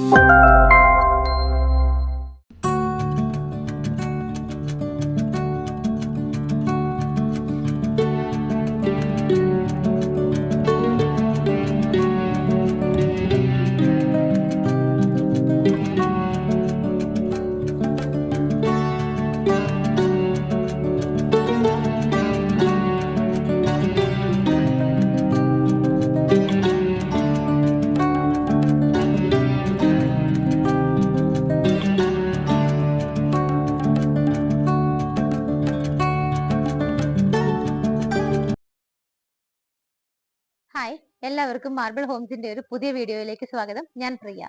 Hi, എല്ലാവർക്കും marble ഹോംസിന്റെ ഒരു പുതിയ വീഡിയോയിലേക്ക് സ്വാഗതം. ഞാൻ പ്രിയ.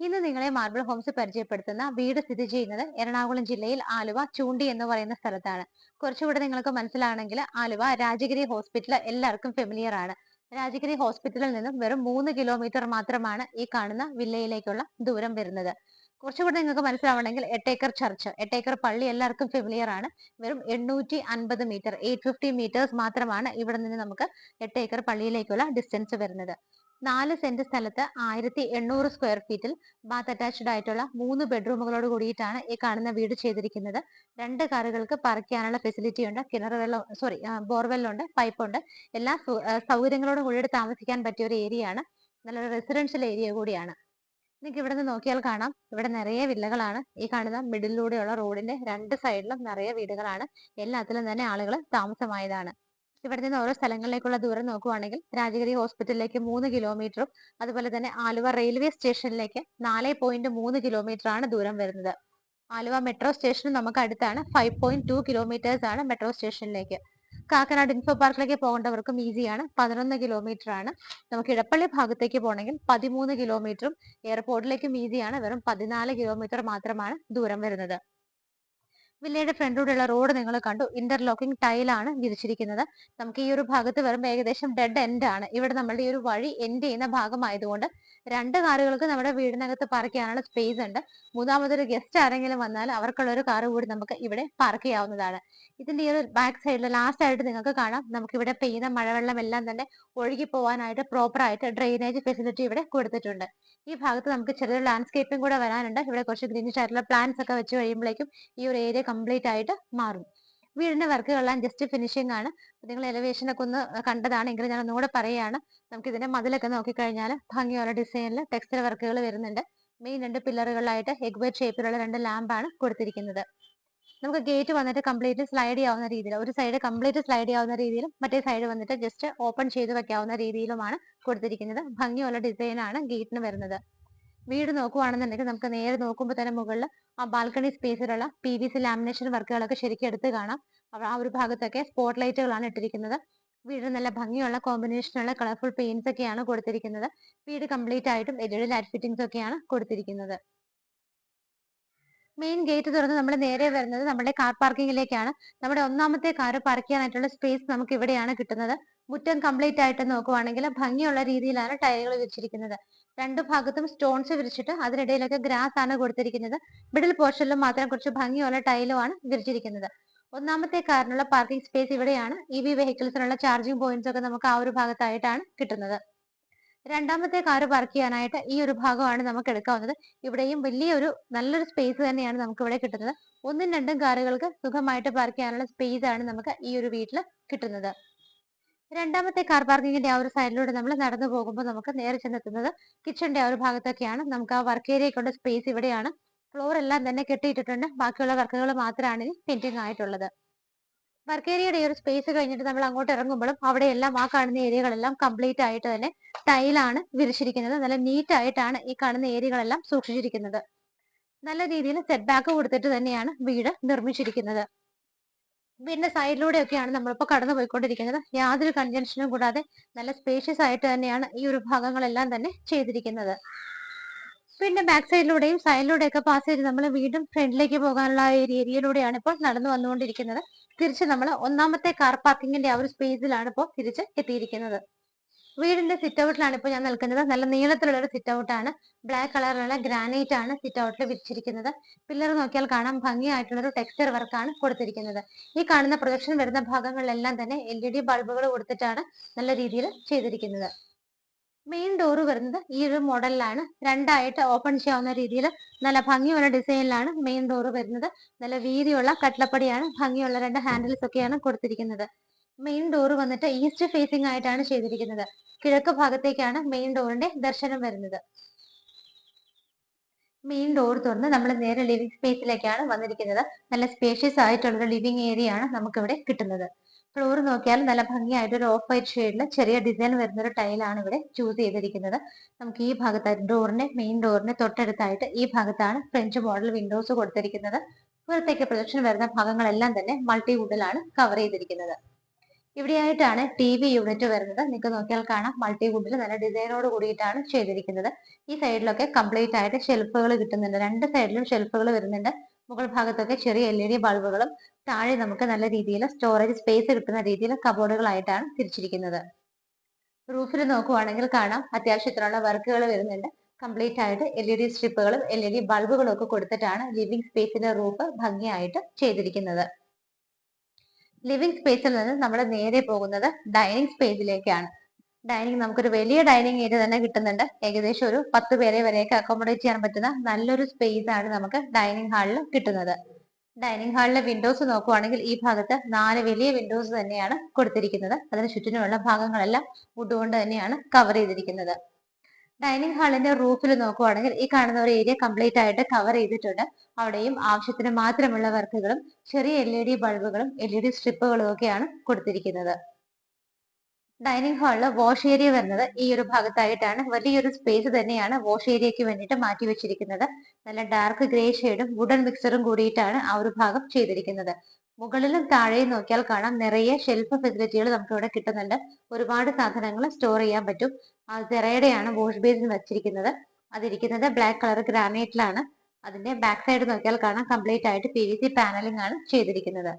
ഇന്ന് നിങ്ങളെ മാർബിൾ ഹോംസ് പരിചയപ്പെടുത്തുന്ന വീട് സ്ഥിതി ചെയ്യുന്നത് എറണാകുളം ജില്ലയിൽ ആലുവ ചൂണ്ടി എന്ന് പറയുന്ന സ്ഥലത്താണ്. കുറച്ചുകൂടെ നിങ്ങൾക്ക് മനസ്സിലാണെങ്കിൽ ആലുവ രാജഗിരി ഹോസ്പിറ്റൽ എല്ലാവർക്കും ഫെമിലിയർ ആണ്. രാജഗിരി ഹോസ്പിറ്റലിൽ നിന്നും വെറും 3 കിലോമീറ്റർ മാത്രമാണ് ഈ കാണുന്ന വില്ലയിലേക്കുള്ള ദൂരം വരുന്നത്. കുറച്ചുകൂടെ നിങ്ങൾക്ക് മനസ്സിലാവണമെങ്കിൽ 8 ഏക്കർ ചർച്ച്, 8 ഏക്കർ പള്ളി എല്ലാവർക്കും ഫെമിലിയർ ആണ്. വെറും 850 മീറ്റർ, 850 മീറ്റേഴ്സ് മാത്രമാണ് ഇവിടെ നിന്ന് നമുക്ക് 8 ഏക്കർ പള്ളിയിലേക്കുള്ള ഡിസ്റ്റൻസ് വരുന്നത്. 4 സെന്റ് സ്ഥലത്ത് 1800 സ്ക്വയർ ഫീറ്റിൽ ബാത്ത് അറ്റാച്ച്ഡ് ആയിട്ടുള്ള 3 ബെഡ്റൂമുകളോട് കൂടിയിട്ടാണ് ഈ കാണുന്ന വീട് ചെയ്തിരിക്കുന്നത്. 2 കാറുകൾക്ക് പാർക്ക് ചെയ്യാനുള്ള ഫെസിലിറ്റി ഉണ്ട്. കിണർ വെള്ളം, ബോർവെല്ലുണ്ട്, പൈപ്പുണ്ട്. എല്ലാ സൗകര്യങ്ങളോടും കൂടിയിട്ട് താമസിക്കാൻ പറ്റിയ ഒരു ഏരിയ ആണ്. നല്ലൊരു റെസിഡൻഷ്യൽ ഏരിയ കൂടിയാണ്. നിങ്ങൾക്ക് ഇവിടെ നിന്ന് നോക്കിയാൽ കാണാം, ഇവിടെ നിറയെ വില്ലകളാണ്. ഈ കാണുന്ന മിഡിലൂടെയുള്ള റോഡിന്റെ 2 സൈഡിലും നിറയെ വീടുകളാണ്. എല്ലാത്തിലും തന്നെ ആളുകൾ താമസമായതാണ്. ഇവിടെ നിന്ന് ഓരോ സ്ഥലങ്ങളിലേക്കുള്ള ദൂരം നോക്കുവാണെങ്കിൽ രാജഗിരി ഹോസ്പിറ്റലിലേക്ക് 3 കിലോമീറ്ററും അതുപോലെ തന്നെ ആലുവ റെയിൽവേ സ്റ്റേഷനിലേക്ക് 4.3 കിലോമീറ്റർ ആണ് ദൂരം വരുന്നത്. ആലുവ മെട്രോ സ്റ്റേഷനും നമുക്ക് അടുത്താണ്. 5.2 കിലോമീറ്റേഴ്സ് ആണ് മെട്രോ സ്റ്റേഷനിലേക്ക്. കാക്കനാട് ഇൻഫോ പാർക്കിലേക്ക് പോകേണ്ടവർക്കും ഈസിയാണ്. 11 കിലോമീറ്റർ ആണ്. നമുക്ക് ഇടപ്പള്ളി ഭാഗത്തേക്ക് പോകണമെങ്കിൽ 13 കിലോമീറ്ററും എയർപോർട്ടിലേക്കും ഈസിയാണ്. വെറും 14 കിലോമീറ്റർ മാത്രമാണ് ദൂരം വരുന്നത്. വില്ലയുടെ ഫ്രണ്ടിലൂടെയുള്ള റോഡ് നിങ്ങൾ കണ്ടു. ഇന്റർലോക്കിംഗ് ടൈലാണ് വിരിച്ചിരിക്കുന്നത്. നമുക്ക് ഈ ഒരു ഭാഗത്ത് വരുമ്പോൾ ഏകദേശം ഡെഡ് എൻഡ് ആണ്. ഇവിടെ നമ്മളുടെ ഈ ഒരു വഴി എൻഡ് ചെയ്യുന്ന ഭാഗമായതുകൊണ്ട് 2 കാറുകൾക്ക് നമ്മുടെ വീടിനകത്ത് പാർക്ക് ചെയ്യാനുള്ള സ്പേസ് ഉണ്ട്. മൂന്നാമതൊരു ഗസ്റ്റ് ആരെങ്കിലും വന്നാൽ അവർക്കുള്ള ഒരു കാറ് കൂടി നമുക്ക് ഇവിടെ പാർക്ക് ചെയ്യാവുന്നതാണ്. ഇതിന്റെ ഈ ഒരു ബാക്ക് സൈഡിൽ ലാസ്റ്റ് ആയിട്ട് നിങ്ങൾക്ക് കാണാം, നമുക്ക് ഇവിടെ പെയ്യുന്ന മഴവെള്ളം എല്ലാം തന്നെ ഒഴുകി പോകാനായിട്ട് പ്രോപ്പർ ആയിട്ട് ഡ്രെയിനേജ് ഫെസിലിറ്റി ഇവിടെ കൊടുത്തിട്ടുണ്ട്. ഈ ഭാഗത്ത് നമുക്ക് ചെറിയൊരു ലാൻഡ്സ്കേപ്പിംഗ് കൂടെ വരാനുണ്ട്. ഇവിടെ കുറച്ച് ഗ്രീനിഷ് ആയിട്ടുള്ള പ്ലാന്റ്സ് ഒക്കെ വെച്ച് കഴിയുമ്പോഴേക്കും ഈ ഒരു ഏരിയ കംപ്ലീറ്റ് ആയിട്ട് മാറും. വീടിന്റെ വർക്കുകളെല്ലാം ജസ്റ്റ് ഫിനിഷിംഗ് ആണ്. നിങ്ങൾ എലിവേഷൻ ഒക്കെ ഒന്ന് കണ്ടതാണെങ്കിൽ ഞാൻ ഒന്നുകൂടെ പറയുകയാണ്. നമുക്ക് ഇതിന്റെ മതിലൊക്കെ നോക്കിക്കഴിഞ്ഞാൽ ഭംഗിയുള്ള ഡിസൈനിൽ ടെക്സ്റ്റൈൽ വർക്കുകൾ വരുന്നുണ്ട്. മെയിൻ 2 പില്ലറുകളായിട്ട് എഗ് വൈറ്റ് ഷേപ്പിലുള്ള 2 ലാമ്പാണ് കൊടുത്തിരിക്കുന്നത്. നമുക്ക് ഗേറ്റ് വന്നിട്ട് കംപ്ലീറ്റ് സ്ലൈഡ് ചെയ്യാവുന്ന രീതിയിൽ, ഒരു സൈഡ് കംപ്ലീറ്റ് സ്ലൈഡ് ചെയ്യാവുന്ന രീതിയിലും മറ്റേ സൈഡ് വന്നിട്ട് ജസ്റ്റ് ഓപ്പൺ ചെയ്ത് വെക്കാവുന്ന രീതിയിലുമാണ് കൊടുത്തിരിക്കുന്നത്. ഭംഗിയുള്ള ഡിസൈൻ ആണ് ഗേറ്റിന് വരുന്നത്. വീട് നോക്കുവാണെന്നുണ്ടെങ്കിൽ നമുക്ക് നേരെ നോക്കുമ്പോൾ തന്നെ മുകളിൽ ആ ബാൽക്കണി സ്പേസിലുള്ള PVC ലാമിനേഷൻ വർക്കുകളൊക്കെ ശരിക്കും എടുത്ത് കാണാം. ആ ഒരു ഭാഗത്തൊക്കെ സ്പോട്ട് ലൈറ്റുകളാണ് ഇട്ടിരിക്കുന്നത്. വീടിന് നല്ല ഭംഗിയുള്ള കോമ്പിനേഷനുള്ള കളർഫുൾ പെയിന്റ്സ് ഒക്കെയാണ് കൊടുത്തിരിക്കുന്നത്. വീട് കംപ്ലീറ്റ് ആയിട്ടും LED ലൈറ്റ് ഫിറ്റിംഗ്സ് ഒക്കെയാണ് കൊടുത്തിരിക്കുന്നത്. മെയിൻ ഗേറ്റ് തുറന്ന് നമ്മൾ നേരെ വരുന്നത് നമ്മുടെ കാർ പാർക്കിങ്ങിലേക്കാണ്. നമ്മുടെ ഒന്നാമത്തെ കാർ പാർക്ക് ചെയ്യാനായിട്ടുള്ള സ്പേസ് നമുക്ക് ഇവിടെയാണ് കിട്ടുന്നത്. മുറ്റം കംപ്ലീറ്റ് ആയിട്ട് നോക്കുവാണെങ്കിൽ ഭംഗിയുള്ള രീതിയിലാണ് ടൈലുകൾ വിരിച്ചിരിക്കുന്നത്. 2 ഭാഗത്തും സ്റ്റോൺസ് വിരിച്ചിട്ട് അതിനിടയിലൊക്കെ ഗ്രാസ് ആണ് കൊടുത്തിരിക്കുന്നത്. മിഡിൽ പോർഷനിലും മാത്രം കുറച്ച് ഭംഗിയുള്ള ടൈലുമാണ് വിരിച്ചിരിക്കുന്നത്. ഒന്നാമത്തെ കാറിനുള്ള പാർക്കിംഗ് സ്പേസ് ഇവിടെയാണ്. EV വെഹിക്കിൾസിനുള്ള ചാർജിംഗ് പോയിന്റ്സ് ഒക്കെ നമുക്ക് ആ ഒരു ഭാഗത്തായിട്ടാണ് കിട്ടുന്നത്. രണ്ടാമത്തെ കാർ പാർക്ക് ചെയ്യാനായിട്ട് ഈ ഒരു ഭാഗമാണ് നമുക്ക് എടുക്കാവുന്നത്. ഇവിടെയും വലിയൊരു നല്ലൊരു സ്പേസ് തന്നെയാണ് നമുക്ക് ഇവിടെ കിട്ടുന്നത്. 1ഉം 2ഉം കാറുകൾക്ക് സുഖമായിട്ട് പാർക്ക് ചെയ്യാനുള്ള സ്പേസ് ആണ് നമുക്ക് ഈ ഒരു വീട്ടിൽ കിട്ടുന്നത്. രണ്ടാമത്തെ കാർ പാർക്കിങ്ങിന്റെ ആ ഒരു സൈഡിലൂടെ നമ്മൾ നടന്നു പോകുമ്പോൾ നമുക്ക് നേരെ ചെന്നെത്തുന്നത് കിച്ചന്റെ ആ ഒരു ഭാഗത്തൊക്കെയാണ്. നമുക്ക് ആ വർക്ക് ഏരിയക്കുള്ള സ്പേസ് ഇവിടെയാണ്. ഫ്ലോർ എല്ലാം തന്നെ കെട്ടിയിട്ടിട്ടുണ്ട്. ബാക്കിയുള്ള വർക്കുകൾ മാത്രമാണ് ഇനി പെയിന്റിംഗ് ആയിട്ടുള്ളത്. വർക്ക് ഏരിയയുടെ ഈ ഒരു സ്പേസ് കഴിഞ്ഞിട്ട് നമ്മൾ അങ്ങോട്ട് ഇറങ്ങുമ്പോഴും അവിടെയെല്ലാം ആ കാണുന്ന ഏരിയകളെല്ലാം കംപ്ലീറ്റ് ആയിട്ട് തന്നെ ടൈലാണ് വിരിച്ചിരിക്കുന്നത്. നല്ല നീറ്റ് ആയിട്ടാണ് ഈ കാണുന്ന ഏരിയകളെല്ലാം സൂക്ഷിച്ചിരിക്കുന്നത്. നല്ല രീതിയിൽ സെറ്റ് ബാക്ക് കൊടുത്തിട്ട് തന്നെയാണ് വീട് നിർമ്മിച്ചിരിക്കുന്നത്. വീടിന്റെ സൈഡിലൂടെയൊക്കെയാണ് നമ്മളിപ്പോൾ കടന്നു പോയിക്കൊണ്ടിരിക്കുന്നത്. യാതൊരു കൺജൻഷനും കൂടാതെ നല്ല സ്പേഷ്യസ് ആയിട്ട് തന്നെയാണ് ഈ ഒരു ഭാഗങ്ങളെല്ലാം തന്നെ ചെയ്തിരിക്കുന്നത്. പിന്നെ ബാക്ക് സൈഡിലൂടെയും സൈഡിലൂടെയൊക്കെ പാസ് ചെയ്ത് നമ്മൾ വീണ്ടും ഫ്രണ്ടിലേക്ക് പോകാനുള്ള ആ ഒരു ഏരിയയിലൂടെയാണ് ഇപ്പോൾ നടന്നു വന്നുകൊണ്ടിരിക്കുന്നത്. തിരിച്ച് നമ്മൾ ഒന്നാമത്തെ കാർ പാർക്കിങ്ങിന്റെ ആ ഒരു സ്പേസിലാണ് ഇപ്പോൾ തിരിച്ച് എത്തിയിരിക്കുന്നത്. വീടിന്റെ സിറ്റ് ഔട്ടിലാണ് ഇപ്പോൾ ഞാൻ നിൽക്കുന്നത്. നല്ല നീളത്തിലുള്ള ഒരു സിറ്റ് ഔട്ടാണ്. ബ്ലാക്ക് കളറിലുള്ള ഗ്രാനൈറ്റ് ആണ് സിറ്റ് ഔട്ടിൽ വിരിച്ചിരിക്കുന്നത്. പില്ലർ നോക്കിയാൽ കാണാം, ഭംഗിയായിട്ടുള്ള ഒരു ടെക്സ്ചർ വർക്കാണ് കൊടുത്തിരിക്കുന്നത്. ഈ കാണുന്ന പ്രൊജക്ഷൻ വരുന്ന ഭാഗങ്ങളിലെല്ലാം തന്നെ LED ബൾബുകൾ കൊടുത്തിട്ടാണ് നല്ല രീതിയിൽ ചെയ്തിരിക്കുന്നത്. മെയിൻ ഡോറ് വരുന്നത് ഈ ഒരു മോഡലിലാണ്, രണ്ടായിട്ട് ഓപ്പൺ ചെയ്യാവുന്ന രീതിയിൽ നല്ല ഭംഗിയുള്ള ഡിസൈനിലാണ് മെയിൻ ഡോറ് വരുന്നത്. നല്ല വീതിയുള്ള കട്ടളപ്പടിയാണ്, ഭംഗിയുള്ള രണ്ട് ഹാൻഡിൽസ് ഒക്കെയാണ് കൊടുത്തിരിക്കുന്നത്. മെയിൻ ഡോറ് വന്നിട്ട് ഈസ്റ്റ് ഫേസിംഗ് ആയിട്ടാണ് ചെയ്തിരിക്കുന്നത്. കിഴക്ക് ഭാഗത്തേക്കാണ് മെയിൻ ഡോറിന്റെ ദർശനം വരുന്നത്. മെയിൻ ഡോർ തുറന്ന് നമ്മൾ നേരെ ലിവിംഗ് സ്പേസിലേക്കാണ് വന്നിരിക്കുന്നത്. നല്ല സ്പേഷ്യസ് ആയിട്ടുള്ള ലിവിംഗ് ഏരിയ ആണ് നമുക്ക് ഇവിടെ കിട്ടുന്നത്. ഫ്ലോർ നോക്കിയാൽ നല്ല ഭംഗിയായിട്ട് ഒരു ഓഫ് വൈറ്റ് ഷെയ്ഡിൽ ചെറിയ ഡിസൈൻ വരുന്ന ഒരു ടൈലാണ് ഇവിടെ ചൂസ് ചെയ്തിരിക്കുന്നത്. നമുക്ക് ഈ ഭാഗത്തായിട്ട് മെയിൻ ഡോറിന് തൊട്ടടുത്തായിട്ട് ഈ ഭാഗത്താണ് ഫ്രഞ്ച് മോഡൽ വിൻഡോസ് കൊടുത്തിരിക്കുന്നത്. പുറത്തേക്ക് പ്രൊജക്ഷൻ വരുന്ന ഭാഗങ്ങളെല്ലാം തന്നെ മൾട്ടി വുഡിലാണ് കവർ ചെയ്തിരിക്കുന്നത്. ഇവിടെയായിട്ടാണ് ടി വി യൂണിറ്റ് വരുന്നത്. നിങ്ങൾക്ക് നോക്കിയാൽ കാണാം, മൾട്ടി വുഡിൽ നല്ല ഡിസൈനോട് കൂടിയിട്ടാണ് ചെയ്തിരിക്കുന്നത്. ഈ സൈഡിലൊക്കെ കംപ്ലീറ്റ് ആയിട്ട് ഷെൽഫുകൾ കിട്ടുന്നുണ്ട്. രണ്ട് സൈഡിലും ഷെൽഫുകൾ വരുന്നുണ്ട്. മുകൾ ഭാഗത്തൊക്കെ ചെറിയ LED ബൾബുകളും, താഴെ നമുക്ക് നല്ല രീതിയിൽ സ്റ്റോറേജ് സ്പേസ് കിട്ടുന്ന രീതിയിൽ കബോർഡുകളായിട്ടാണ് തിരിച്ചിരിക്കുന്നത്. റൂഫിൽ നോക്കുവാണെങ്കിൽ കാണാം, അത്യാവശ്യത്തിനുള്ള വർക്കുകൾ വരുന്നുണ്ട്. കംപ്ലീറ്റ് ആയിട്ട് LED സ്ട്രിപ്പുകളും LED ബൾബുകളും ഒക്കെ കൊടുത്തിട്ടാണ് ലിവിംഗ് സ്പേസിന്റെ റൂഫ് ഭംഗിയായിട്ട് ചെയ്തിരിക്കുന്നത്. ലിവിംഗ് സ്പേസിൽ നിന്ന് നമ്മൾ നേരെ പോകുന്നത് ഡൈനിങ് സ്പേസിലേക്കാണ്. ഡൈനിങ് നമുക്കൊരു വലിയ ഡൈനിങ് ഏരിയ തന്നെ കിട്ടുന്നുണ്ട്. ഏകദേശം ഒരു 10 പേരെ വരെയൊക്കെ അക്കോമഡേറ്റ് ചെയ്യാൻ പറ്റുന്ന നല്ലൊരു സ്പേസ് ആണ് നമുക്ക് ഡൈനിങ് ഹാളിൽ കിട്ടുന്നത്. ഡൈനിങ് ഹാളിലെ വിൻഡോസ് നോക്കുവാണെങ്കിൽ ഈ ഭാഗത്ത് 4 വലിയ വിൻഡോസ് തന്നെയാണ് കൊടുത്തിരിക്കുന്നത്. അതിന് ചുറ്റിനുമുള്ള ഭാഗങ്ങളെല്ലാം വുഡ് കൊണ്ട് തന്നെയാണ് കവർ ചെയ്തിരിക്കുന്നത്. ഡൈനിങ് ഹാളിന്റെ റൂഫിൽ നോക്കുവാണെങ്കിൽ ഈ കാണുന്ന ഒരു ഏരിയ കംപ്ലീറ്റ് ആയിട്ട് കവർ ചെയ്തിട്ടുണ്ട്. അവിടെയും ആവശ്യത്തിന് മാത്രമുള്ള വർക്കുകളും ചെറിയ LED ബൾബുകളും LED സ്ട്രിപ്പുകളും ഒക്കെയാണ് കൊടുത്തിരിക്കുന്നത്. ഡൈനിങ് ഹാളില് വാഷ് ഏരിയ വരുന്നത് ഈ ഒരു ഭാഗത്തായിട്ടാണ്. വലിയൊരു സ്പേസ് തന്നെയാണ് വാഷ് ഏരിയക്ക് വേണ്ടിയിട്ട് മാറ്റി വെച്ചിരിക്കുന്നത്. നല്ല ഡാർക്ക് ഗ്രേ ഷെയ്ഡും വുഡൻ മിക്സറും കൂടിയിട്ടാണ് ആ ഒരു ഭാഗം ചെയ്തിരിക്കുന്നത്. മുകളിലും താഴെയും നോക്കിയാൽ കാണാം, നിറയെ ഷെൽഫ് ഫെസിലിറ്റികൾ നമുക്ക് ഇവിടെ കിട്ടുന്നുണ്ട്. ഒരുപാട് സാധനങ്ങൾ സ്റ്റോർ ചെയ്യാൻ പറ്റും. സെറയുടെയാണ് വാഷ് ബേസിൻ വെച്ചിരിക്കുന്നത്. അതിരിക്കുന്നത് ബ്ലാക്ക് കളർ ഗ്രാനൈറ്റിലാണ്. അതിന്റെ ബാക്ക് സൈഡ് നോക്കിയാൽ കാണാം, കംപ്ലീറ്റ് ആയിട്ട് PVC പാനലിംഗ് ആണ് ചെയ്തിരിക്കുന്നത്.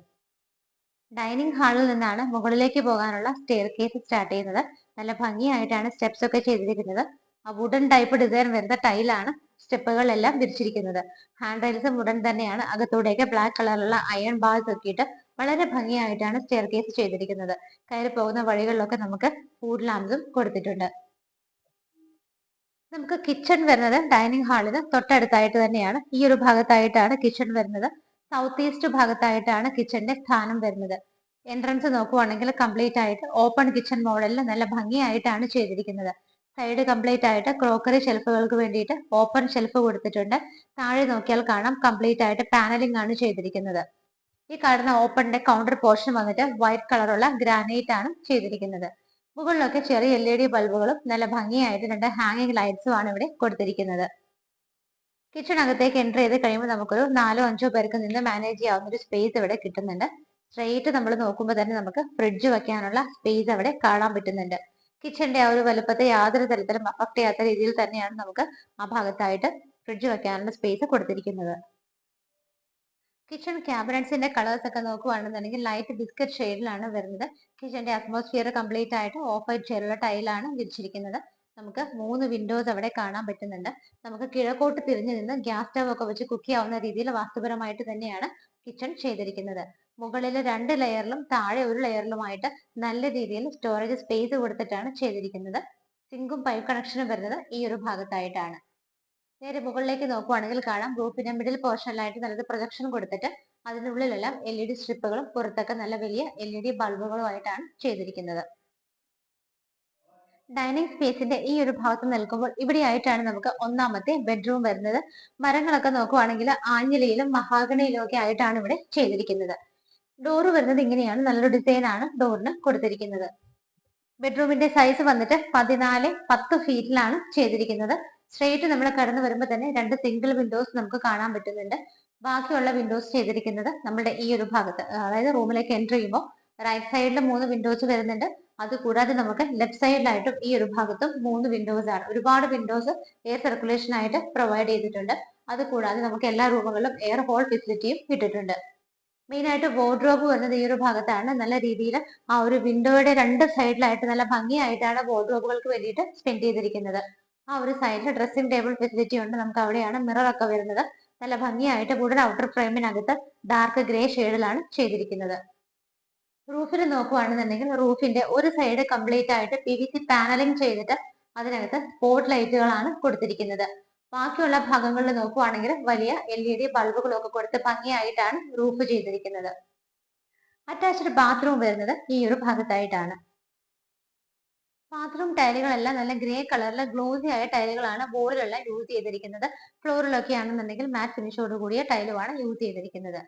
ഡൈനിങ് ഹാളിൽ നിന്നാണ് മുകളിലേക്ക് പോകാനുള്ള സ്റ്റെയർ കേസ് സ്റ്റാർട്ട് ചെയ്യുന്നത്. നല്ല ഭംഗിയായിട്ടാണ് സ്റ്റെപ്സ് ഒക്കെ ചെയ്തിരിക്കുന്നത്. ആ വുഡൻ ടൈപ്പ് ഡിസൈൻ വരുന്ന ടൈലാണ് സ്റ്റെപ്പുകളെല്ലാം വിരിച്ചിരിക്കുന്നത്. ഹാൻഡ് റൈൽസും വുഡൻ തന്നെയാണ്. അകത്തൂടെയൊക്കെ ബ്ലാക്ക് കളറിലുള്ള അയൺ ബാൾസ് ഒക്കെ ഇട്ട് വളരെ ഭംഗിയായിട്ടാണ് സ്റ്റെയർ കേസ് ചെയ്തിരിക്കുന്നത്. കയറി പോകുന്ന വഴികളിലൊക്കെ നമുക്ക് ഫുഡ് ലാമ്പ്സും കൊടുത്തിട്ടുണ്ട്. നമുക്ക് കിച്ചൺ വരുന്നത് ഡൈനിങ് ഹാളിന് തൊട്ടടുത്തായിട്ട് തന്നെയാണ്. ഈ ഒരു ഭാഗത്തായിട്ടാണ് കിച്ചൺ വരുന്നത്. സൗത്ത് ഈസ്റ്റ് ഭാഗത്തായിട്ടാണ് കിച്ചന്റെ സ്ഥാനം വരുന്നത്. എൻട്രൻസ് നോക്കുവാണെങ്കിൽ കംപ്ലീറ്റ് ആയിട്ട് ഓപ്പൺ കിച്ചൺ മോഡലിൽ നല്ല ഭംഗിയായിട്ടാണ് ചെയ്തിരിക്കുന്നത്. സൈഡ് കംപ്ലീറ്റ് ആയിട്ട് ക്രോക്കറി ഷെൽഫുകൾക്ക് വേണ്ടിയിട്ട് ഓപ്പൺ ഷെൽഫ് കൊടുത്തിട്ടുണ്ട്. താഴെ നോക്കിയാൽ കാണാം, കംപ്ലീറ്റ് ആയിട്ട് പാനലിംഗ് ആണ് ചെയ്തിരിക്കുന്നത്. ഈ കാണുന്ന ഓപ്പണിന്റെ കൗണ്ടർ പോർഷൻ വന്നിട്ട് വൈറ്റ് കളറുള്ള ഗ്രാനൈറ്റ് ആണ് ചെയ്തിരിക്കുന്നത്. മുകളിലൊക്കെ ചെറിയ LED ബൾബുകളും നല്ല ഭംഗിയായിട്ട് രണ്ട് ഹാങ്ങിങ് ലൈറ്റ്സും ആണ് ഇവിടെ കൊടുത്തിരിക്കുന്നത്. കിച്ചണകത്തേക്ക് എൻ്റർ ചെയ്ത് കഴിയുമ്പോൾ നമുക്കൊരു 4-5 പേർക്ക് നിന്ന് മാനേജ് ചെയ്യാവുന്ന ഒരു സ്പേസ് ഇവിടെ കിട്ടുന്നുണ്ട്. സ്ട്രെയിറ്റ് നമ്മൾ നോക്കുമ്പോൾ തന്നെ നമുക്ക് ഫ്രിഡ്ജ് വെക്കാനുള്ള സ്പേസ് അവിടെ കാണാൻ പറ്റുന്നുണ്ട്. കിച്ചന്റെ ആ ഒരു വലുപ്പത്തെ യാതൊരു തരത്തിലും അഫക്ട് ചെയ്യാത്ത രീതിയിൽ തന്നെയാണ് നമുക്ക് ആ ഭാഗത്തായിട്ട് ഫ്രിഡ്ജ് വെക്കാനുള്ള സ്പേസ് കൊടുത്തിരിക്കുന്നത്. കിച്ചൺ ക്യാബിനറ്റ്സിന്റെ കളേഴ്സ് ഒക്കെ നോക്കുകയാണെന്നുണ്ടെങ്കിൽ ലൈറ്റ് ബിസ്ക്കറ്റ് ഷെയ്ഡിലാണ് വരുന്നത്. കിച്ചന്റെ അറ്റ്മോസ്ഫിയർ കംപ്ലീറ്റ് ആയിട്ട് ഓഫ് വൈറ്റ് ഷെയ്ഡുള്ള ടൈലാണ് വിരിച്ചിരിക്കുന്നത്. നമുക്ക് 3 വിൻഡോസ് അവിടെ കാണാൻ പറ്റുന്നുണ്ട്. നമുക്ക് കിഴക്കോട്ട് തിരിഞ്ഞു നിന്ന് ഗ്യാസ് സ്റ്റവ് ഒക്കെ വെച്ച് കുക്ക് ചെയ്യാവുന്ന രീതിയിൽ വാസ്തുപരമായിട്ട് തന്നെയാണ് കിച്ചൺ ചെയ്തിരിക്കുന്നത്. മുകളിൽ 2 ലെയറിലും താഴെ 1 ലെയറിലുമായിട്ട് നല്ല രീതിയിൽ സ്റ്റോറേജ് സ്പേസ് കൊടുത്തിട്ടാണ് ചെയ്തിരിക്കുന്നത്. സിങ്കും പൈപ്പ് കണക്ഷനും വരുന്നത് ഈ ഒരു ഭാഗത്തായിട്ടാണ്. നേരെ മുകളിലേക്ക് നോക്കുവാണെങ്കിൽ കാണാം, റൂഫിന്റെ മിഡിൽ പോർഷനിലായിട്ട് നല്ലൊരു പ്രൊജക്ഷൻ കൊടുത്തിട്ട് അതിനുള്ളിലെല്ലാം LED സ്ട്രിപ്പുകളും പുറത്തൊക്കെ നല്ല വലിയ LED ബൾബുകളും ആയിട്ടാണ് ചെയ്തിരിക്കുന്നത്. ഡൈനിങ് സ്പേസിന്റെ ഈ ഒരു ഭാഗത്ത് നിൽക്കുമ്പോൾ ഇവിടെയായിട്ടാണ് നമുക്ക് ഒന്നാമത്തെ ബെഡ്റൂം വരുന്നത്. മരങ്ങളൊക്കെ നോക്കുവാണെങ്കിൽ ആഞ്ഞിലയിലും മഹാഗണിയിലും ഒക്കെ ആയിട്ടാണ് ഇവിടെ ചെയ്തിരിക്കുന്നത്. ഡോറ് വരുന്നത് ഇങ്ങനെയാണ്, നല്ലൊരു ഡിസൈൻ ആണ് ഡോറിന് കൊടുത്തിരിക്കുന്നത്. ബെഡ്റൂമിന്റെ സൈസ് വന്നിട്ട് 14-10 ഫീറ്റിലാണ് ചെയ്തിരിക്കുന്നത്. സ്ട്രെയിറ്റ് നമ്മൾ കടന്നു വരുമ്പോൾ തന്നെ 2 സിംഗിൾ വിൻഡോസ് നമുക്ക് കാണാൻ പറ്റുന്നുണ്ട്. ബാക്കിയുള്ള വിൻഡോസ് ചെയ്തിരിക്കുന്നത് നമ്മുടെ ഈ ഒരു ഭാഗത്ത്, അതായത് റൂമിലേക്ക് എൻ്റർ ചെയ്യുമ്പോൾ റൈറ്റ് സൈഡിൽ 3 വിൻഡോസ് വരുന്നുണ്ട്. അതുകൂടാതെ നമുക്ക് ലെഫ്റ്റ് സൈഡിലായിട്ടും ഈ ഒരു ഭാഗത്തും 3 വിൻഡോസ് ആണ്. ഒരുപാട് വിൻഡോസ് എയർ സർക്കുലേഷൻ ആയിട്ട് പ്രൊവൈഡ് ചെയ്തിട്ടുണ്ട്. അതുകൂടാതെ നമുക്ക് എല്ലാ റൂമുകളിലും എയർ ഹോൾ ഫെസിലിറ്റിയും ഇട്ടിട്ടുണ്ട്. മെയിൻ ആയിട്ട് വാർഡ്രോബ് വരുന്നത് ഈ ഒരു ഭാഗത്താണ്. നല്ല രീതിയിൽ ആ ഒരു വിൻഡോയുടെ 2 സൈഡിലായിട്ട് നല്ല ഭംഗിയായിട്ടാണ് വാർഡ്രോബുകൾക്ക് വേണ്ടിയിട്ട് സ്പെൻഡ് ചെയ്തിരിക്കുന്നത്. ആ ഒരു സൈഡിൽ ഡ്രസ്സിംഗ് ടേബിൾ ഫെസിലിറ്റി ഉണ്ട്. നമുക്ക് അവിടെയാണ് മിറർ ഒക്കെ വരുന്നത്. നല്ല ഭംഗിയായിട്ട് വുഡൻ ഔട്ടർ ഫ്രെയിമിനകത്ത് ഡാർക്ക് ഗ്രേ ഷെയ്ഡിലാണ് ചെയ്തിരിക്കുന്നത്. റൂഫിൽ നോക്കുവാണെന്നുണ്ടെങ്കിൽ റൂഫിന്റെ ഒരു സൈഡ് കംപ്ലീറ്റ് ആയിട്ട് PVC പാനലിംഗ് ചെയ്തിട്ട് അതിനകത്ത് സ്പോട്ട് ലൈറ്റുകളാണ് കൊടുത്തിരിക്കുന്നത്. ബാക്കിയുള്ള ഭാഗങ്ങളിൽ നോക്കുവാണെങ്കിൽ വലിയ LED ബൾബുകളൊക്കെ കൊടുത്ത് ഭംഗിയായിട്ടാണ് റൂഫ് ചെയ്തിരിക്കുന്നത്. അറ്റാച്ച്ഡ് ബാത്റൂം വരുന്നത് ഈ ഒരു ഭാഗത്തായിട്ടാണ്. ബാത്റൂം ടൈലുകളെല്ലാം നല്ല ഗ്രേ കളറിലെ ഗ്ലോസി ആയ ടൈലുകളാണ് ബോർഡിലെല്ലാം യൂസ് ചെയ്തിരിക്കുന്നത്. ഫ്ലോറിലൊക്കെ ആണെന്നുണ്ടെങ്കിൽ മാറ്റ് ഫിനിഷോട് കൂടിയ ടൈലുമാണ് യൂസ് ചെയ്തിരിക്കുന്നത്.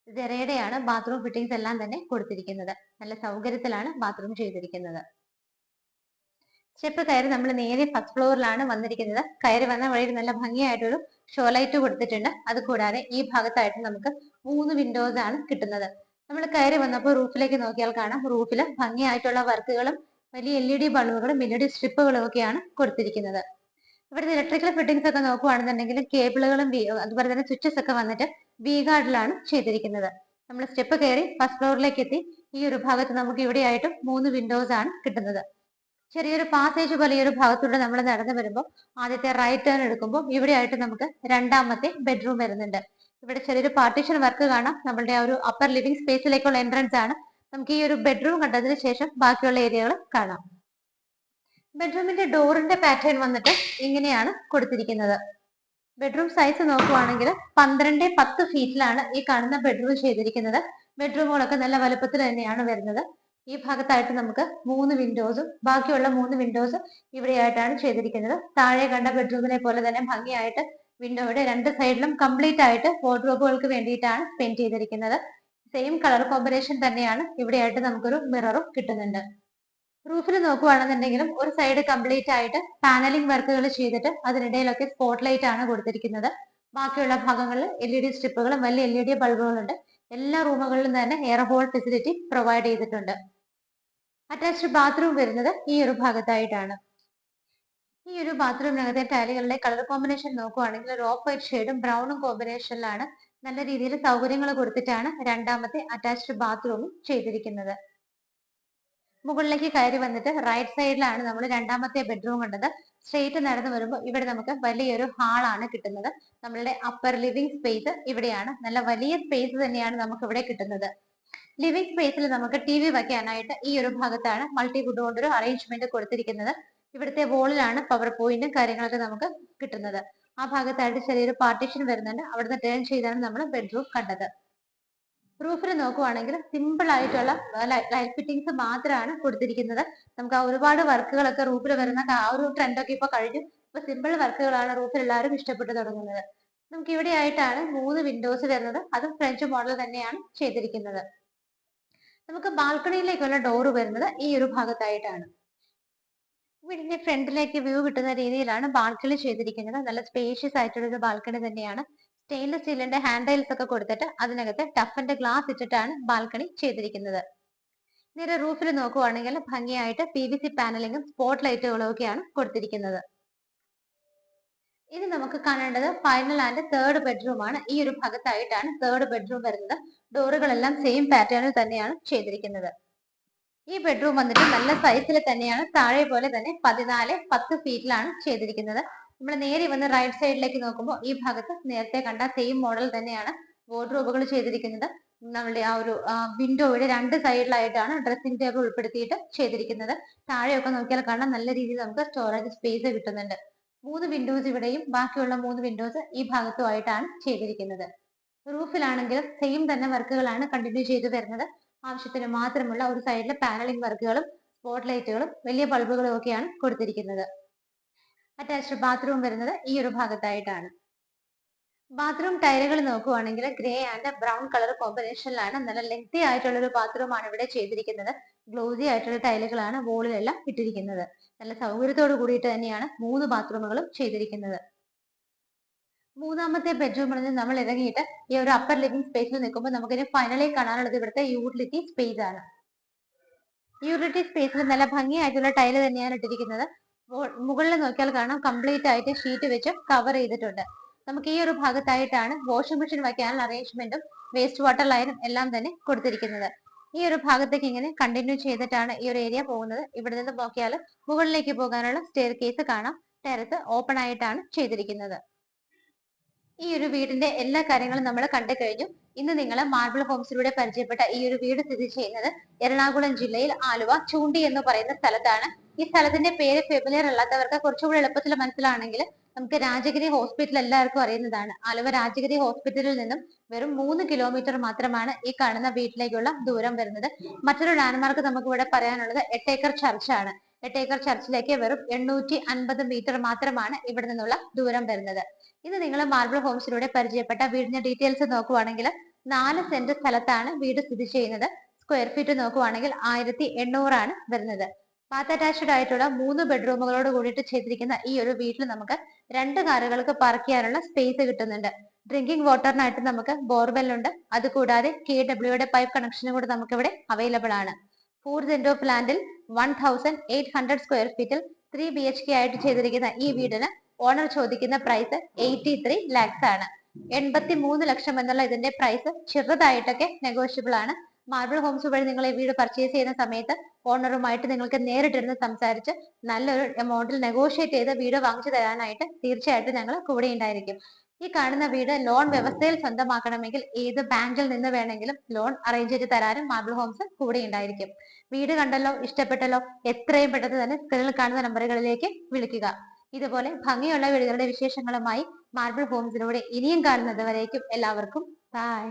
ജെറയുടെയാണ് ബാത്റൂം ഫിറ്റിംഗ്സ് എല്ലാം തന്നെ കൊടുത്തിരിക്കുന്നത്. നല്ല സൗകര്യത്തിലാണ് ബാത്റൂം ചെയ്തിരിക്കുന്നത്. സ്റ്റെപ്പ് കയറി നമ്മൾ നേരെ ഫസ്റ്റ് ഫ്ലോറിലാണ് വന്നിരിക്കുന്നത്. കയറി വന്ന വഴിയിൽ നല്ല ഭംഗിയായിട്ടൊരു ഷോ ലൈറ്റ് കൊടുത്തിട്ടുണ്ട്. അത് കൂടാതെ ഈ ഭാഗത്തായിട്ട് നമുക്ക് 3 വിൻഡോസ് ആണ് കിട്ടുന്നത്. നമ്മൾ കയറി വന്നപ്പോൾ റൂഫിലേക്ക് നോക്കിയാൽ കാണാം, റൂഫിൽ ഭംഗിയായിട്ടുള്ള വർക്കുകളും വലിയ LED ബൾബുകളും LED സ്ട്രിപ്പുകളും ഒക്കെയാണ് കൊടുത്തിരിക്കുന്നത്. ഇവിടുത്തെ ഇലക്ട്രിക്കൽ ഫിറ്റിംഗ്സ് ഒക്കെ നോക്കുകയാണെന്നുണ്ടെങ്കിൽ കേബിളുകളും അതുപോലെ തന്നെ സ്വിച്ചസ് ഒക്കെ വന്നിട്ട് വി ഗാർഡിലാണ് ചെയ്തിരിക്കുന്നത്. നമ്മൾ സ്റ്റെപ്പ് കയറി ഫസ്റ്റ് ഫ്ലോറിലേക്ക് എത്തി. ഈ ഒരു ഭാഗത്ത് നമുക്ക് ഇവിടെയായിട്ടും 3 വിൻഡോസ് ആണ് കിട്ടുന്നത്. ചെറിയൊരു പാസേജ് പോലെ ഈ ഒരു ഭാഗത്തൂടെ നമ്മൾ നടന്നു വരുമ്പോൾ ആദ്യത്തെ റൈറ്റ് ടേൺ എടുക്കുമ്പോൾ ഇവിടെയായിട്ട് നമുക്ക് രണ്ടാമത്തെ ബെഡ്റൂം വരുന്നുണ്ട്. ഇവിടെ ചെറിയൊരു പാർട്ടീഷൻ വർക്ക് കാണാം. നമ്മളുടെ ആ ഒരു അപ്പർ ലിവിംഗ് സ്പേസിലേക്കുള്ള എൻട്രൻസ് ആണ്. നമുക്ക് ഈ ഒരു ബെഡ്റൂം കണ്ടതിന് ശേഷം ബാക്കിയുള്ള ഏരിയകൾ കാണാം. ബെഡ്റൂമിന്റെ ഡോറിന്റെ പാറ്റേൺ വന്നിട്ട് ഇങ്ങനെയാണ് കൊടുത്തിരിക്കുന്നത്. ബെഡ്റൂം സൈസ് നോക്കുവാണെങ്കിൽ 12-10 ഫീറ്റിലാണ് ഈ കാണുന്ന ബെഡ്റൂം ചെയ്തിരിക്കുന്നത്. ബെഡ്റൂമുകളൊക്കെ നല്ല വലുപ്പത്തിൽ തന്നെയാണ് വരുന്നത്. ഈ ഭാഗത്തായിട്ട് നമുക്ക് 3 വിൻഡോസും ബാക്കിയുള്ള 3 വിൻഡോസ് ഇവിടെയായിട്ടാണ് ചെയ്തിരിക്കുന്നത്. താഴെ കണ്ട ബെഡ്റൂമിനെ പോലെ തന്നെ ഭംഗിയായിട്ട് വിൻഡോയുടെ 2 സൈഡിലും കംപ്ലീറ്റ് ആയിട്ട് വാർഡ്രോബുകൾക്ക് വേണ്ടിയിട്ടാണ് പെയിന്റ് ചെയ്തിരിക്കുന്നത്. സെയിം കളർ കോമ്പിനേഷൻ തന്നെയാണ് ഇവിടെയായിട്ട് നമുക്കൊരു മിററും കിട്ടുന്നുണ്ട്. റൂഫിൽ നോക്കുവാണെന്നുണ്ടെങ്കിലും ഒരു സൈഡ് കംപ്ലീറ്റ് ആയിട്ട് പാനലിംഗ് വർക്കുകൾ ചെയ്തിട്ട് അതിനിടയിലൊക്കെ സ്പോട്ട് ലൈറ്റ് ആണ് കൊടുത്തിരിക്കുന്നത്. ബാക്കിയുള്ള ഭാഗങ്ങളിൽ LED സ്ട്രിപ്പുകളും വലിയ LED ബൾബുകളുണ്ട്. എല്ലാ റൂമുകളിലും തന്നെ എയർ ഹോൾ ഫെസിലിറ്റി പ്രൊവൈഡ് ചെയ്തിട്ടുണ്ട്. അറ്റാച്ച്ഡ് ബാത്റൂം വരുന്നത് ഈ ഒരു ഭാഗത്തായിട്ടാണ്. ഈ ഒരു ബാത്റൂമിനകത്തെ ടൈലുകളുടെ കളർ കോമ്പിനേഷൻ നോക്കുവാണെങ്കിൽ ഒരു ഓഫ് വൈറ്റ് ഷെയ്ഡും ബ്രൗണും കോമ്പിനേഷനിലാണ് നല്ല രീതിയിൽ സൗകര്യങ്ങൾ കൊടുത്തിട്ടാണ് രണ്ടാമത്തെ അറ്റാച്ച്ഡ് ബാത്റൂമും ചെയ്തിരിക്കുന്നത്. മുകളിലേക്ക് കയറി വന്നിട്ട് റൈറ്റ് സൈഡിലാണ് നമ്മൾ രണ്ടാമത്തെ ബെഡ്റൂം കണ്ടത്. സ്ട്രെയിറ്റ് നടന്നു വരുമ്പോൾ ഇവിടെ നമുക്ക് വലിയൊരു ഹാളാണ് കിട്ടുന്നത്. നമ്മളുടെ അപ്പർ ലിവിംഗ് സ്പേസ് ഇവിടെയാണ്. നല്ല വലിയ സ്പേസ് തന്നെയാണ് നമുക്ക് ഇവിടെ കിട്ടുന്നത്. ലിവിംഗ് സ്പേസിൽ നമുക്ക് TV വയ്ക്കാനായിട്ട് ഈ ഒരു ഭാഗത്താണ് മൾട്ടിവുഡ് കൊണ്ടൊരു അറേഞ്ച്മെന്റ് കൊടുത്തിരിക്കുന്നത്. ഇവിടുത്തെ വോളിലാണ് പവർ പോയിന്റും കാര്യങ്ങളൊക്കെ നമുക്ക് കിട്ടുന്നത്. ആ ഭാഗത്തായിട്ട് ചെറിയൊരു പാർട്ടീഷൻ വരുന്നുണ്ട്. അവിടുന്ന് ടേൺ ചെയ്താണ് നമ്മൾ ബെഡ്റൂം കണ്ടത്. റൂഫിൽ നോക്കുവാണെങ്കിൽ സിമ്പിൾ ആയിട്ടുള്ള ലൈറ്റ് ഫിറ്റിംഗ്സ് മാത്രമാണ് കൊടുത്തിരിക്കുന്നത്. നമുക്ക് ആ ഒരുപാട് വർക്കുകളൊക്കെ റൂഫിൽ വരുന്ന ആ ഒരു ട്രെൻഡൊക്കെ ഇപ്പൊ കഴിഞ്ഞു. ഇപ്പൊ സിമ്പിൾ വർക്കുകളാണ് റൂഫിൽ എല്ലാവരും ഇഷ്ടപ്പെട്ടു തുടങ്ങുന്നത്. നമുക്ക് ഇവിടെ ആയിട്ടാണ് 3 വിൻഡോസ് വരുന്നത്. അതും ഫ്രഞ്ച് മോഡൽ തന്നെയാണ് ചെയ്തിരിക്കുന്നത്. നമുക്ക് ബാൽക്കണിയിലേക്കുള്ള ഡോറ് വരുന്നത് ഈ ഒരു ഭാഗത്തായിട്ടാണ്. വീടിന്റെ ഫ്രണ്ടിലേക്ക് വ്യൂ കിട്ടുന്ന രീതിയിലാണ് ബാൽക്കണി ചെയ്തിരിക്കുന്നത്. നല്ല സ്പേഷ്യസ് ആയിട്ടുള്ള ഒരു ബാൽക്കണി തന്നെയാണ്. സ്റ്റെയിൻലെസ് സ്റ്റീലിന്റെ ഹാൻഡ് റെയിൽസ് ഒക്കെ കൊടുത്തിട്ട് അതിനകത്ത് ടഫിന്റെ ഗ്ലാസ് ഇട്ടിട്ടാണ് ബാൽക്കണി ചെയ്തിരിക്കുന്നത്. നേരെ റൂഫിൽ നോക്കുവാണെങ്കിൽ ഭംഗിയായിട്ട് PVC പാനലിങ്ങും സ്പോട്ട് ലൈറ്റുകളും ഒക്കെയാണ് കൊടുത്തിരിക്കുന്നത്. ഇനി നമുക്ക് കാണേണ്ടത് ഫൈനൽ ആൻഡ് തേർഡ് ബെഡ്റൂം ആണ്. ഈ ഒരു ഭാഗത്തായിട്ടാണ് തേർഡ് ബെഡ്റൂം വരുന്നത്. ഡോറുകളെല്ലാം സെയിം പാറ്റേണിൽ തന്നെയാണ് ചെയ്തിരിക്കുന്നത്. ഈ ബെഡ്റൂം വന്നിട്ട് നല്ല സൈസിൽ തന്നെയാണ്. താഴെ പോലെ തന്നെ 14-10 ഫീറ്റിലാണ് ചെയ്തിരിക്കുന്നത്. നമ്മൾ നേരെ വന്ന് റൈറ്റ് സൈഡിലേക്ക് നോക്കുമ്പോൾ ഈ ഭാഗത്ത് നേരത്തെ കണ്ട സെയിം മോഡൽ തന്നെയാണ് വാർഡ്രോബുകൾ ചെയ്തിരിക്കുന്നത്. നമ്മളുടെ ആ ഒരു വിൻഡോയുടെ 2 സൈഡിലായിട്ടാണ് ഡ്രസ്സിംഗ് ടേബിൾ ഉൾപ്പെടുത്തിയിട്ട് ചെയ്തിരിക്കുന്നത്. താഴെയൊക്കെ നോക്കിയാൽ കാണാൻ നല്ല രീതിയിൽ നമുക്ക് സ്റ്റോറേജ് സ്പേസ് കിട്ടുന്നുണ്ട്. 3 വിൻഡോസ് ഇവിടെയും ബാക്കിയുള്ള 3 വിൻഡോസ് ഈ ഭാഗത്തുമായിട്ടാണ് ചെയ്തിരിക്കുന്നത്. റൂഫിലാണെങ്കിലും സെയിം തന്നെ വർക്കുകളാണ് കണ്ടിന്യൂ ചെയ്തു വരുന്നത്. ആവശ്യത്തിന് മാത്രമുള്ള ഒരു സൈഡിൽ പാനലിംഗ് വർക്കുകളും സ്പോട്ട് ലൈറ്റുകളും വലിയ ബൾബുകളും ഒക്കെയാണ് കൊടുത്തിരിക്കുന്നത്. അറ്റാച്ച്ഡ് ബാത്റൂം വരുന്നത് ഈ ഒരു ഭാഗത്തായിട്ടാണ്. ബാത്റൂം ടൈലുകൾ നോക്കുവാണെങ്കിൽ ഗ്രേ ആൻഡ് ബ്രൗൺ കളർ കോമ്പിനേഷനിലാണ്. നല്ല ലെങ്തി ആയിട്ടുള്ള ഒരു ബാത്റൂം ആണ് ഇവിടെ ചെയ്തിരിക്കുന്നത്. ഗ്ലോസി ആയിട്ടുള്ള ടൈലുകളാണ് വോളിലെല്ലാം ഇട്ടിരിക്കുന്നത്. നല്ല സൗകര്യത്തോട് കൂടിയിട്ട് തന്നെയാണ് 3 ബാത്റൂമുകളും ചെയ്തിരിക്കുന്നത്. മൂന്നാമത്തെ ബെഡ്റൂമിൽ നിന്ന് നമ്മൾ ഇറങ്ങിയിട്ട് ഈ ഒരു അപ്പർ ലിവിംഗ് സ്പേസിൽ നിൽക്കുമ്പോൾ നമുക്കിനി ഫൈനലി കാണാനുള്ളത് ഇവിടുത്തെ യൂട്ടിലിറ്റി സ്പേസ് ആണ്. യൂട്ടിലിറ്റി സ്പേസിൽ നല്ല ഭംഗിയായിട്ടുള്ള ടൈല് തന്നെയാണ് ഇട്ടിരിക്കുന്നത്. മുകളിൽ നോക്കിയാൽ കാണാം കംപ്ലീറ്റ് ആയിട്ട് ഷീറ്റ് വെച്ച് കവർ ചെയ്തിട്ടുണ്ട്. നമുക്ക് ഈ ഒരു ഭാഗത്തായിട്ടാണ് വാഷിംഗ് മെഷീൻ വയ്ക്കാനുള്ള അറേഞ്ച്മെന്റും വേസ്റ്റ് വാട്ടർ ലൈനും എല്ലാം തന്നെ കൊടുത്തിരിക്കുന്നത്. ഈ ഒരു ഭാഗത്തേക്ക് ഇങ്ങനെ കണ്ടിന്യൂ ചെയ്തിട്ടാണ് ഈ ഒരു ഏരിയ പോകുന്നത്. ഇവിടെ നിന്ന് നോക്കിയാൽ മുകളിലേക്ക് പോകാനുള്ള സ്റ്റെയർ കേസ് കാണാം. ടെറസ് ഓപ്പൺ ആയിട്ടാണ് ചെയ്തിരിക്കുന്നത്. ഈ ഒരു വീടിന്റെ എല്ലാ കാര്യങ്ങളും നമ്മൾ കണ്ടു കഴിഞ്ഞു. ഇന്ന് നിങ്ങൾ മാർബിൾ ഹോംസിലൂടെ പരിചയപ്പെട്ട ഈ ഒരു വീട് സ്ഥിതി ചെയ്യുന്നത് എറണാകുളം ജില്ലയിൽ ആലുവ ചൂണ്ടി എന്ന് പറയുന്ന സ്ഥലത്താണ്. ഈ സ്ഥലത്തിന്റെ പേര് ഫെമിലിയർ അല്ലാത്തവർക്ക് കുറച്ചുകൂടി എളുപ്പത്തിൽ മനസ്സിലാണെങ്കിൽ നമുക്ക് രാജഗിരി ഹോസ്പിറ്റൽ എല്ലാവർക്കും അറിയുന്നതാണ്. ആലുവ രാജഗിരി ഹോസ്പിറ്റലിൽ നിന്നും വെറും 3 കിലോമീറ്റർ മാത്രമാണ് ഈ കാണുന്ന വീട്ടിലേക്കുള്ള ദൂരം വരുന്നത്. മറ്റൊരു ലാൻഡ്മാർക്ക് നമുക്ക് ഇവിടെ പറയാനുള്ളത് 8 ഏക്കർ ചർച്ചാണ്. 8 ഏക്കർ ചർച്ചിലേക്ക് വെറും 850 മീറ്റർ മാത്രമാണ് ഇവിടെ നിന്നുള്ള ദൂരം വരുന്നത്. ഇത് നിങ്ങൾ മാർബിൾ ഹോംസിലൂടെ പരിചയപ്പെട്ട വീടിന്റെ ഡീറ്റെയിൽസ് നോക്കുവാണെങ്കിൽ 4 സെന്റ് സ്ഥലത്താണ് വീട് സ്ഥിതി ചെയ്യുന്നത്. സ്ക്വയർ ഫീറ്റ് നോക്കുവാണെങ്കിൽ 1800 ആണ് വരുന്നത്. ബാത്ത് അറ്റാച്ച്ഡ് ആയിട്ടുള്ള 3 ബെഡ്റൂമുകളോട് കൂടിയിട്ട് ചെയ്തിരിക്കുന്ന ഈ ഒരു വീട്ടിൽ നമുക്ക് 2 കാറുകൾക്ക് പാർക്ക് ചെയ്യാനുള്ള സ്പേസ് കിട്ടുന്നുണ്ട്. ഡ്രിങ്കിങ് വാട്ടറിനായിട്ട് നമുക്ക് ബോർവെൽ ഉണ്ട്. അതുകൂടാതെ KWയുടെ പൈപ്പ് കണക്ഷനും കൂടെ നമുക്ക് ഇവിടെ അവൈലബിൾ ആണ്. 4 സെന്റ് ഓഫ് ലാൻഡിൽ 1800 സ്ക്വയർ ഫീറ്റിൽ 3 BHK ആയിട്ട് ചെയ്തിരിക്കുന്ന ഈ വീടിന് ഓണർ ചോദിക്കുന്ന പ്രൈസ് 83 lakhs ആണ്. 83 ലക്ഷം എന്നുള്ള ഇതിന്റെ പ്രൈസ് ചെറുതായിട്ടൊക്കെ നെഗോഷ്യബിൾ ആണ്. മാർബിൾ ഹോംസ് വഴി നിങ്ങൾ ഈ വീട് പർച്ചേസ് ചെയ്യുന്ന സമയത്ത് ഓണറുമായിട്ട് നിങ്ങൾക്ക് നേരിട്ടിരുന്ന് സംസാരിച്ച് നല്ലൊരു എമൗണ്ടിൽ നെഗോഷിയേറ്റ് ചെയ്ത് വീട് വാങ്ങിച്ചു തരാനായിട്ട് തീർച്ചയായിട്ടും ഞങ്ങൾ കൂടെ ഉണ്ടായിരിക്കും. ഈ കാണുന്ന വീട് ലോൺ വ്യവസ്ഥയിൽ സ്വന്തമാക്കണമെങ്കിൽ ഏത് ബാങ്കിൽ നിന്ന് വേണമെങ്കിലും ലോൺ അറേഞ്ച് ചെയ്ത് തരാനും മാർബിൾ ഹോംസ് കൂടെ ഉണ്ടായിരിക്കും. വീട് കണ്ടല്ലോ, ഇഷ്ടപ്പെട്ടല്ലോ, എത്രയും പെട്ടെന്ന് തന്നെ സ്ക്രീനിൽ കാണുന്ന നമ്പറുകളിലേക്ക് വിളിക്കുക. ഇതുപോലെ ഭംഗിയുള്ള വീടുകളുടെ വിശേഷങ്ങളുമായി മാർബിൾ ഹോംസിലൂടെ ഇനിയും കാണുന്നത് വരേക്കും എല്ലാവർക്കും ബൈ.